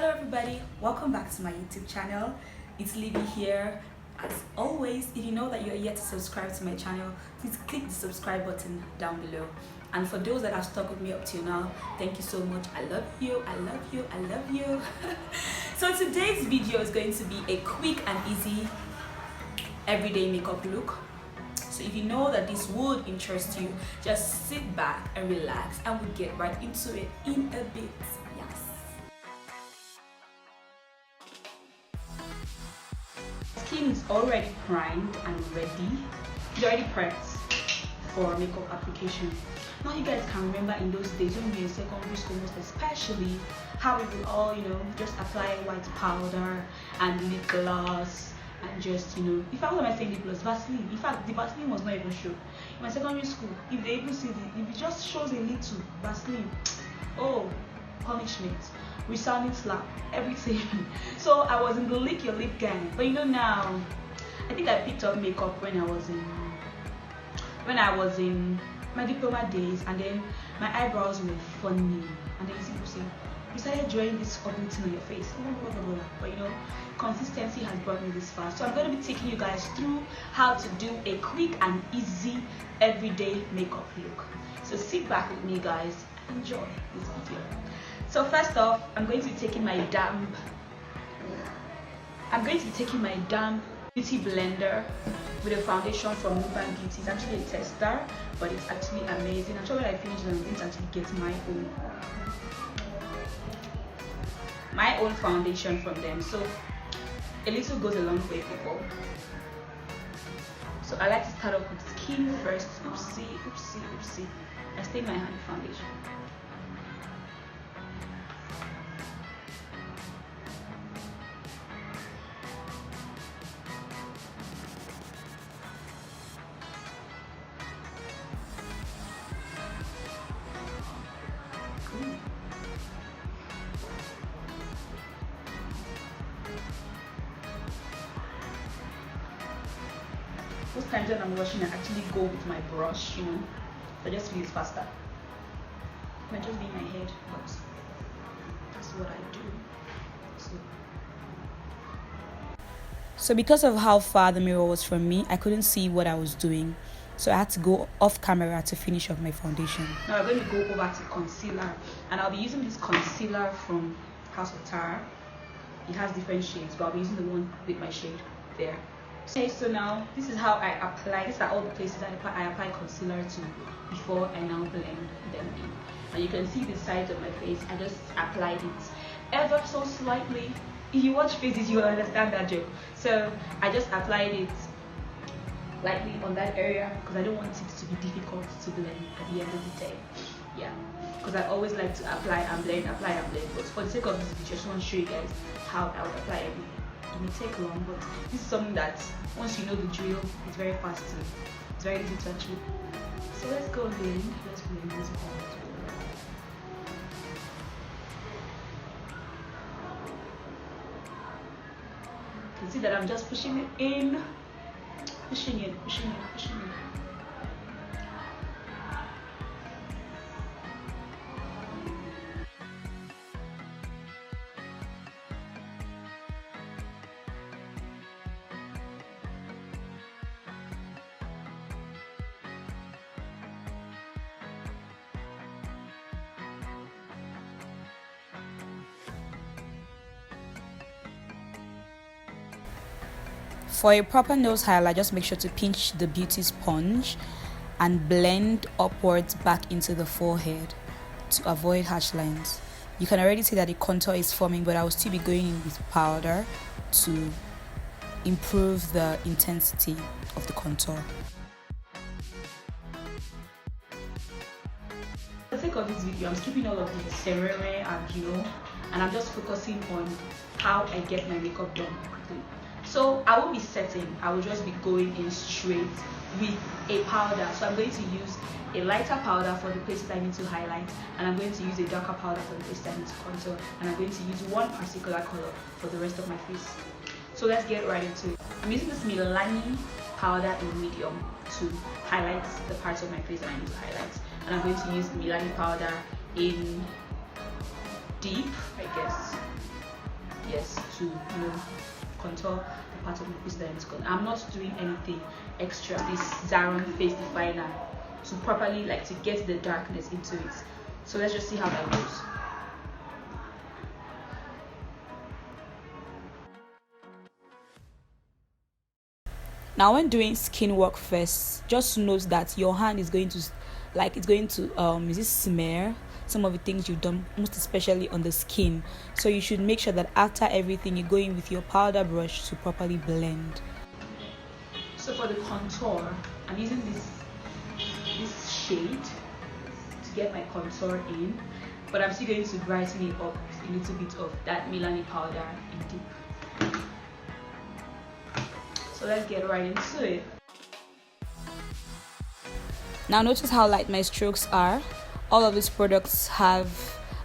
Hello everybody, welcome back to my YouTube channel. It's Libby here. As always, if you know that you're yet to subscribe to my channel, please click the subscribe button down below. And for those that have stuck with me up till now, thank you so much. I love you, I love you, I love you. So today's video is going to be a quick and easy everyday makeup look. So if you know that this would interest you, just sit back and relax and we'll get right into it in a bit. Yes. Skin is already primed and ready. It's already prepped for makeup application. Now you guys can remember in those days when we were in secondary school, most especially, how we would all, just apply white powder and lip gloss. And just, if I was on my saying lip gloss, Vaseline. In fact, the Vaseline was not even shown. In my secondary school, if they even see if it just shows a little Vaseline, oh, punishment, resounding slap, everything. So I was in the lick your lip gang. But now, I think I picked up makeup when I was in my diploma days, and then my eyebrows were funny, and then you see people say, you started drawing this ugly thing on your face, but consistency has brought me this far. So I'm going to be taking you guys through how to do a quick and easy everyday makeup look. So sit back with me guys, enjoy this video. So first off, I'm going to be taking my damp beauty blender with a foundation from Nuban Beauty. It's actually a tester, but it's actually amazing. I'm sure when I finish it, I'm going to actually get my own foundation from them. So a little goes a long way, people. So I like to start off with skin first. Oopsie. I stain my hand with foundation. Most times when I'm washing, I actually go with my brush, I just feel it's faster. It might just be in my head, but that's what I do. So because of how far the mirror was from me, I couldn't see what I was doing. So I had to go off camera to finish off my foundation. Now we're going to go over to concealer, and I'll be using this concealer from House of Tara. It has different shades, but I'll be using the one with my shade there. Okay, so now this is how I apply. These are all the places I apply concealer to before I now blend them in. And you can see the sides of my face. I just applied it ever so slightly. If you watch faces, you'll understand that joke. So I just applied it lightly on that area because I don't want it to be difficult to blend at the end of the day. Yeah, because I always like to apply and blend. But for the sake of this video, I just want to show you guys how I would apply everything. It may take long, but this is something that once you know the drill, it's very fast too. It's very easy to achieve. So let's go blend. Let's blend this part. You can see that I'm just pushing it in, pushing it. For a proper nose highlight, just make sure to pinch the beauty sponge and blend upwards back into the forehead to avoid harsh lines. You can already see that the contour is forming, but I will still be going in with powder to improve the intensity of the contour. For the sake of this video, I'm skipping all of the ceremony and I'm just focusing on how I get my makeup done quickly. So I won't be setting, I will just be going in straight with a powder. So I'm going to use a lighter powder for the places I need to highlight, and I'm going to use a darker powder for the places I need to contour, and I'm going to use one particular color for the rest of my face. So let's get right into it. I'm using this Milani powder in medium to highlight the parts of my face that I need to highlight, and I'm going to use Milani powder in deep, I guess. to, you know, contour the part of my face that I'm skin. I'm not doing anything extra. This Zaron face definer to properly, like, to get the darkness into it. So let's just see how that goes. Now when doing skin work first, just note that your hand is going to, like, it's going to smear some of the things you've done, most especially on the skin. So you should make sure that after everything you go in with your powder brush to properly blend. So for the contour, I'm using this shade to get my contour in, but I'm still going to brighten it up with a little bit of that Milani powder in deep. So let's get right into it. Now notice how light my strokes are. All of these products are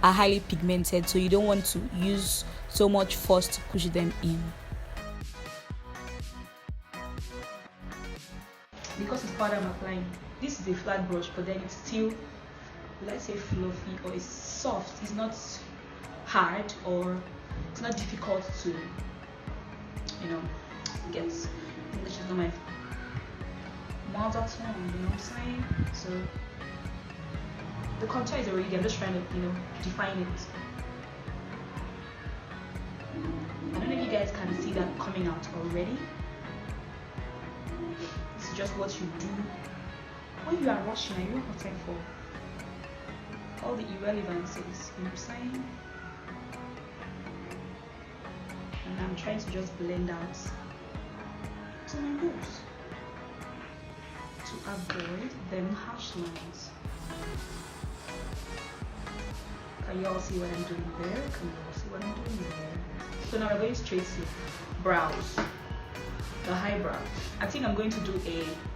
highly pigmented, so you don't want to use so much force to push them in. Because it's powder I'm applying, this is a flat brush, but then it's still, let's say, fluffy, or it's soft. It's not hard, or it's not difficult to, you know, get. English is not my mother tongue, you know what I'm saying? So the contour is already there. I'm just trying to, you know, define it. I don't know if you guys can see that coming out already. This is just what you do when you are rushing and you don't have time for all the irrelevancies, you know what I'm saying? And I'm trying to just blend out to my nose to avoid them harsh lines. Can you all see what I'm doing there? Can you all see what I'm doing there? So now we're going straight to brows, the highbrow. I think I'm going to do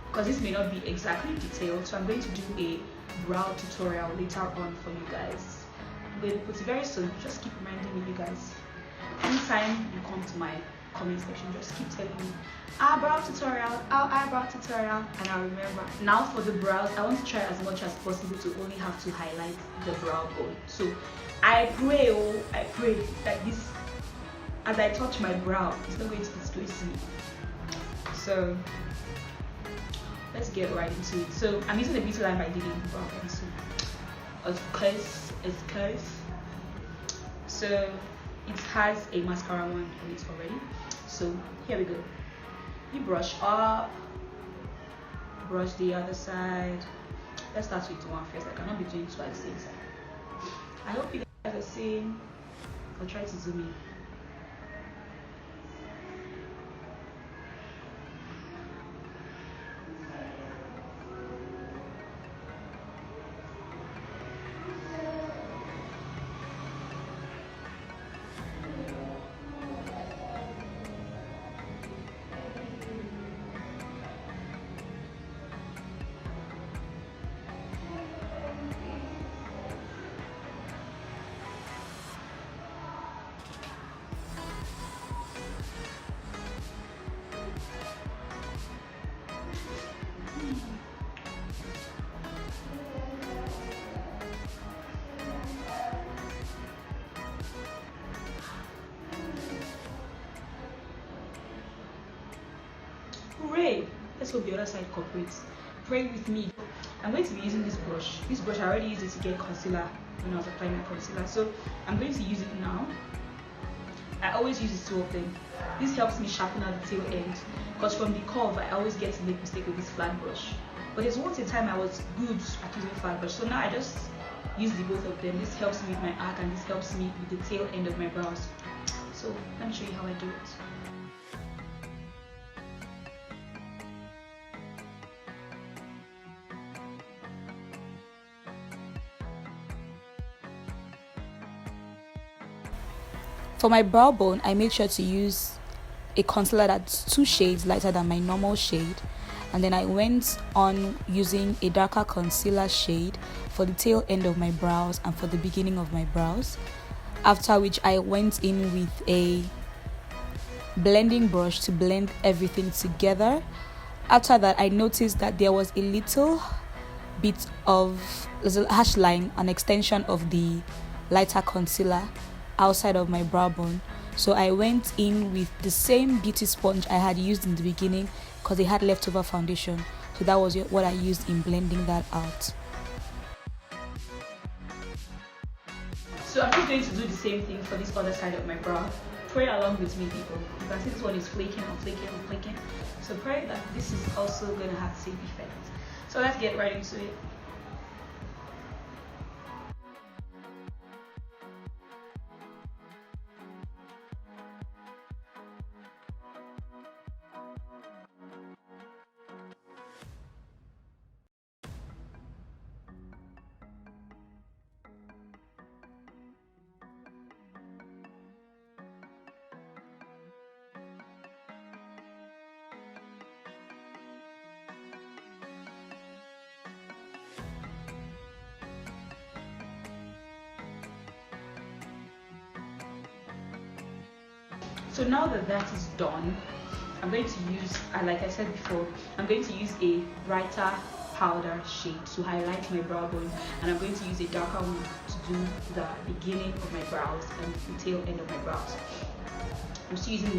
because this may not be exactly detailed, so I'm going to do a brow tutorial later on for you guys. I'm going to put it very soon. Just keep reminding me, you guys. Anytime you come to my comment section, just keep telling me our brow tutorial, and I'll remember. Now for the brows, I want to try as much as possible to only have to highlight the brow bone. So I pray that this, as I touch my brow, it's not going to disgrace me. So let's get right into it. So I'm using the beauty line by Diddy brow pencil. Of course. So it has a mascara one on it already. So here we go. You brush up, brush the other side. Let's start with one first. I cannot be doing two at the same time. I hope you guys are seeing. I'll try to zoom in. Hooray! Let's hope the other side cooperates. Pray with me. I'm going to be using this brush. This brush, I already used it to get concealer when I was applying my concealer. So I'm going to use it now. I always use these two of them. This helps me sharpen out the tail end. Because from the curve, I always get to make mistake with this flat brush. But there's once a time I was good at using flat brush. So now I just use the both of them. This helps me with my arc and this helps me with the tail end of my brows. So let me show you how I do it. For my brow bone, I made sure to use a concealer that's 2 shades lighter than my normal shade, and then I went on using a darker concealer shade for the tail end of my brows and for the beginning of my brows, after which I went in with a blending brush to blend everything together. After that, I noticed that there was a little bit of harsh line, an extension of the lighter concealer outside of my brow bone. So I went in with the same beauty sponge I had used in the beginning because it had leftover foundation. So that was what I used in blending that out. So I'm just going to do the same thing for this other side of my brow. Pray along with me, people. You can see this one is flaking and flaking and flaking. So pray that this is also going to have the same effect. So let's get right into it. So now that that is done, I'm going to use, like I said before, I'm going to use a brighter powder shade to highlight my brow bone, and I'm going to use a darker one to do the beginning of my brows and the tail end of my brows. I'm still using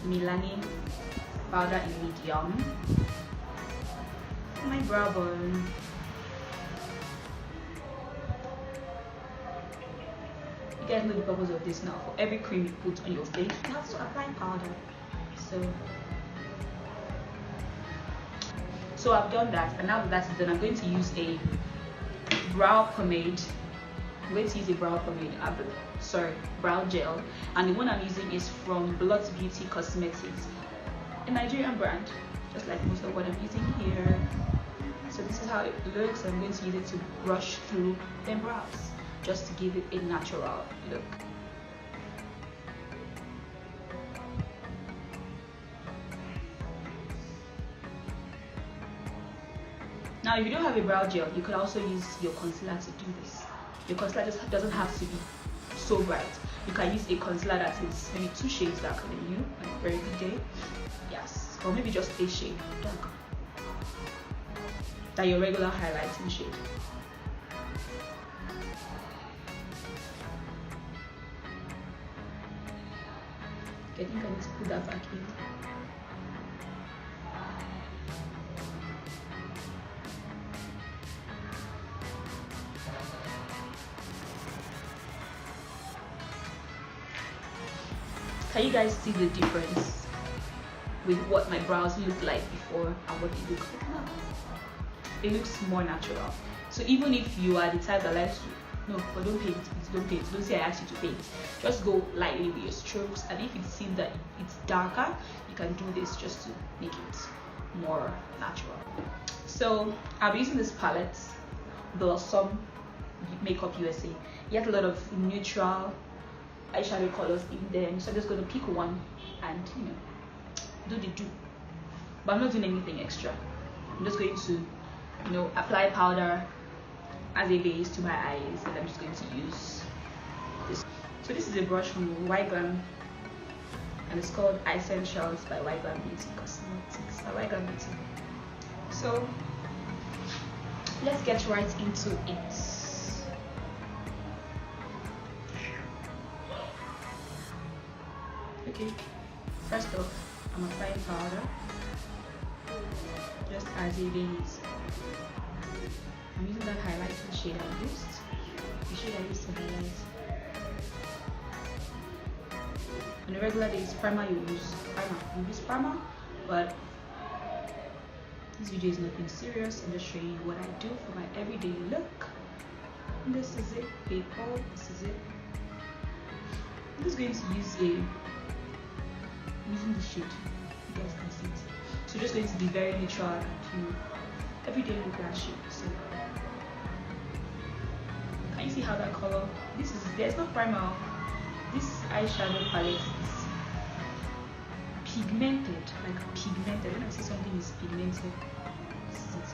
Milani powder in medium. My brow bone. You guys know the purpose of this now. For every cream you put on your face, you have to apply powder. So I've done that, and now that that's done, I'm going to use a brow pomade. I'm going to use a brow pomade. Brow gel, and the one I'm using is from Blot Beauty Cosmetics, a Nigerian brand, just like most of what I'm using here. So this is how it looks. I'm going to use it to brush through the brows, just to give it a natural look. Now, if you don't have a brow gel, you could also use your concealer to do this. Your concealer just doesn't have to be so bright. You can use a concealer that is maybe 2 shades darker than you on a very good day. Yes, or maybe just a shade darker than your regular highlighting shade. I think I need to put that back in. Can you guys see the difference with what my brows look like before and what they look like now? It looks more natural. So even if you are the type that likes to, no, but don't paint, don't say I asked you to paint. Just go lightly with your strokes, and if you see that it's darker, you can do this just to make it more natural. So I'll be using this palette, Blossom Makeup USA. It has a lot of neutral eyeshadow colors in them, so I'm just going to pick one and do the do. But I'm not doing anything extra. I'm just going to apply powder as a base to my eyes, and I'm just going to use this. So this is a brush from Glam, and it's called Essentials by Glam Beauty Cosmetics. Glam Beauty. So let's get right into it. Okay, first off, I'm applying powder just as a base. I'm using that highlighting shade I used. The shade I used to highlight. On a regular day, primer you use primer, but this video is nothing serious. I'm just showing you what I do for my everyday look. And this is it, people. This is it. I'm just going to use using the shade, you guys can see it. So just going to be very neutral and everyday look that shade. So can you see how that color? There's no primer. This eyeshadow palette is pigmented, like pigmented. When I say something is pigmented, this is it.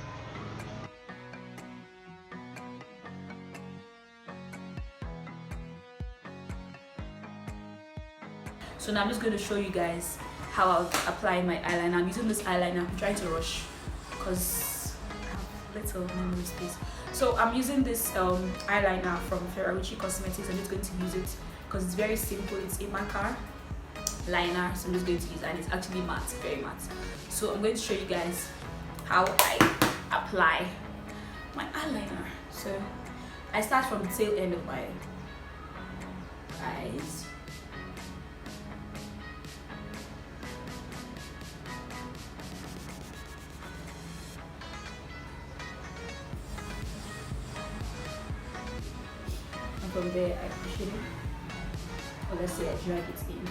So now I'm just going to show you guys how I'll apply my eyeliner. I'm using this eyeliner. I'm trying to rush because I have little memory space. So I'm using this eyeliner from Ferrarici Cosmetics. I'm just going to use it because it's very simple. It's a marker liner, so I'm just going to use, and it's actually matte, very matte. So I'm going to show you guys how I apply my eyeliner. So I start from the tail end of my eyes. And from there I push it in, or let's say I drag it in.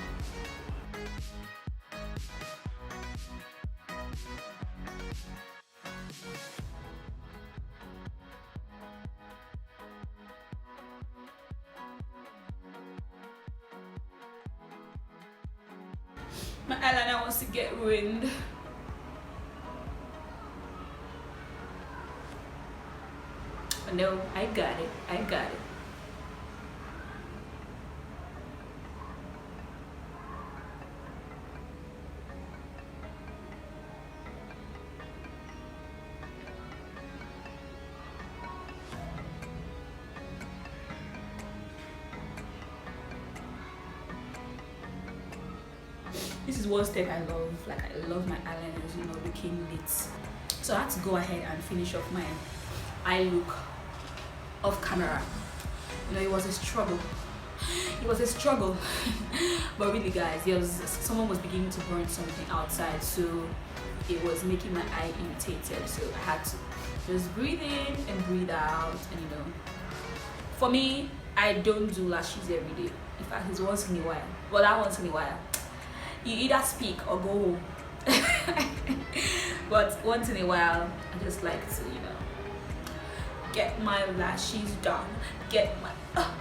My eyeliner wants to get ruined. But no, I got it. I got it. This is one step I love. Like, I love my eyeliners, you know, looking lit. So I had to go ahead and finish off my eye look off camera. You know, it was a struggle. It was a struggle. But really, guys, someone was beginning to burn something outside, so it was making my eye irritated. So I had to just breathe in and breathe out. And you know, for me, I don't do lashes every day. In fact, it's once in a while. Well, that once in a while, you either speak or go home. But once in a while, I just like to, you know, get my lashes done. Get my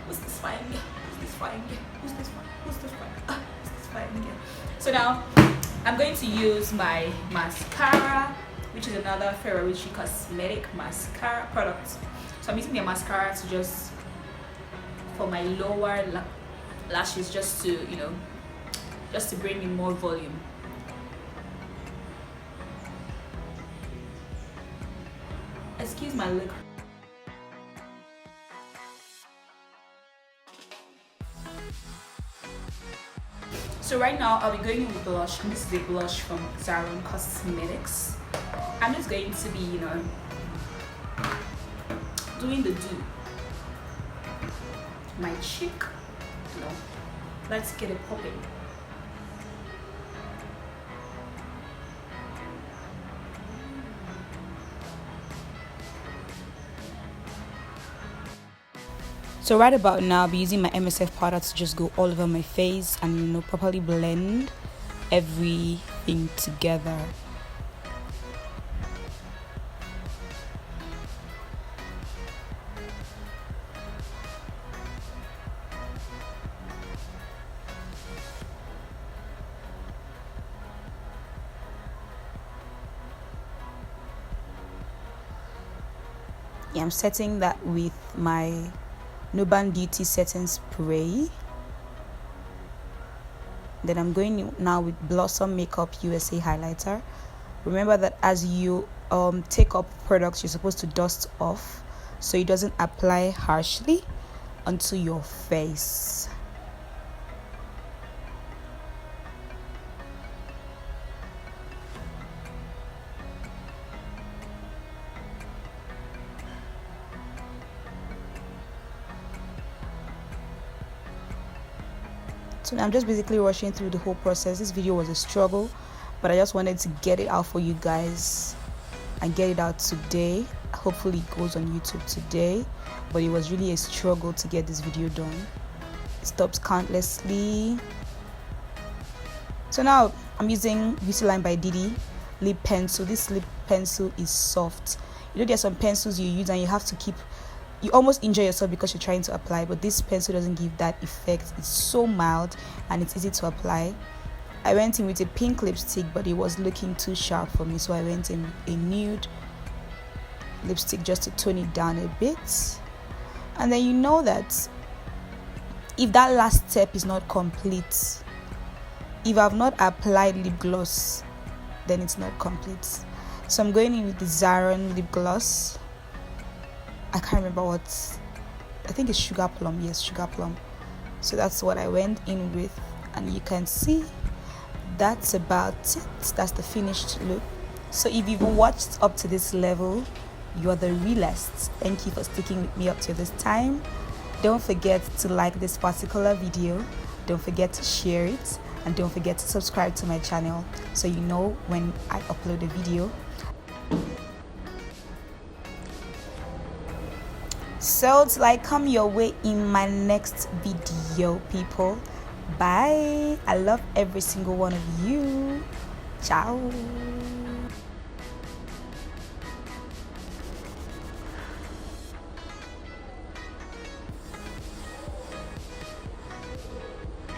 what's this fine? Who's this fine? Who's this fine? Who's this fine? Who's this fine? So now I'm going to use my mascara, which is another Ferrero Rocher cosmetic mascara product. So I'm using the mascara to just for my lower lashes, just to, you know, just to bring me more volume. Excuse my look. So right now I'll be going in with blush, and this is a blush from Zaron Cosmetics. I'm just going to be, you know, doing the do. My cheek, you know, let's get it popping. So right about now, I'll be using my MSF powder to just go all over my face and, you know, properly blend everything together. Yeah, I'm setting that with my Nuban Beauty setting spray. Then I'm going now with Blossom Makeup USA highlighter. Remember that as you take up products, you're supposed to dust off so it doesn't apply harshly onto your face. So I'm just basically rushing through the whole process. This video was a struggle, but I just wanted to get it out for you guys and get it out today. Hopefully it goes on YouTube today, but it was really a struggle to get this video done. It stops countlessly. So now I'm using Beauty Line by Didi lip pencil. This lip pencil is soft. You know, there's some pencils you use and you have to keep, you almost injure yourself because you're trying to apply, but this pencil doesn't give that effect. It's so mild and it's easy to apply. I went in with a pink lipstick, but it was looking too sharp for me, so I went in a nude lipstick just to tone it down a bit. And then you know that if that last step is not complete, if I've not applied lip gloss, then it's not complete. So I'm going in with the Zaron lip gloss. I can't remember what, I think it's Sugar Plum. Yes, Sugar Plum. So that's what I went in with, and you can see that's about it. That's the finished look. So if you've watched up to this level, you're the realest. Thank you for sticking with me up to this time. Don't forget to like this particular video, don't forget to share it, and don't forget to subscribe to my channel so you know when I upload a video. So till I come your way in my next video, people, bye. I love every single one of you. Ciao.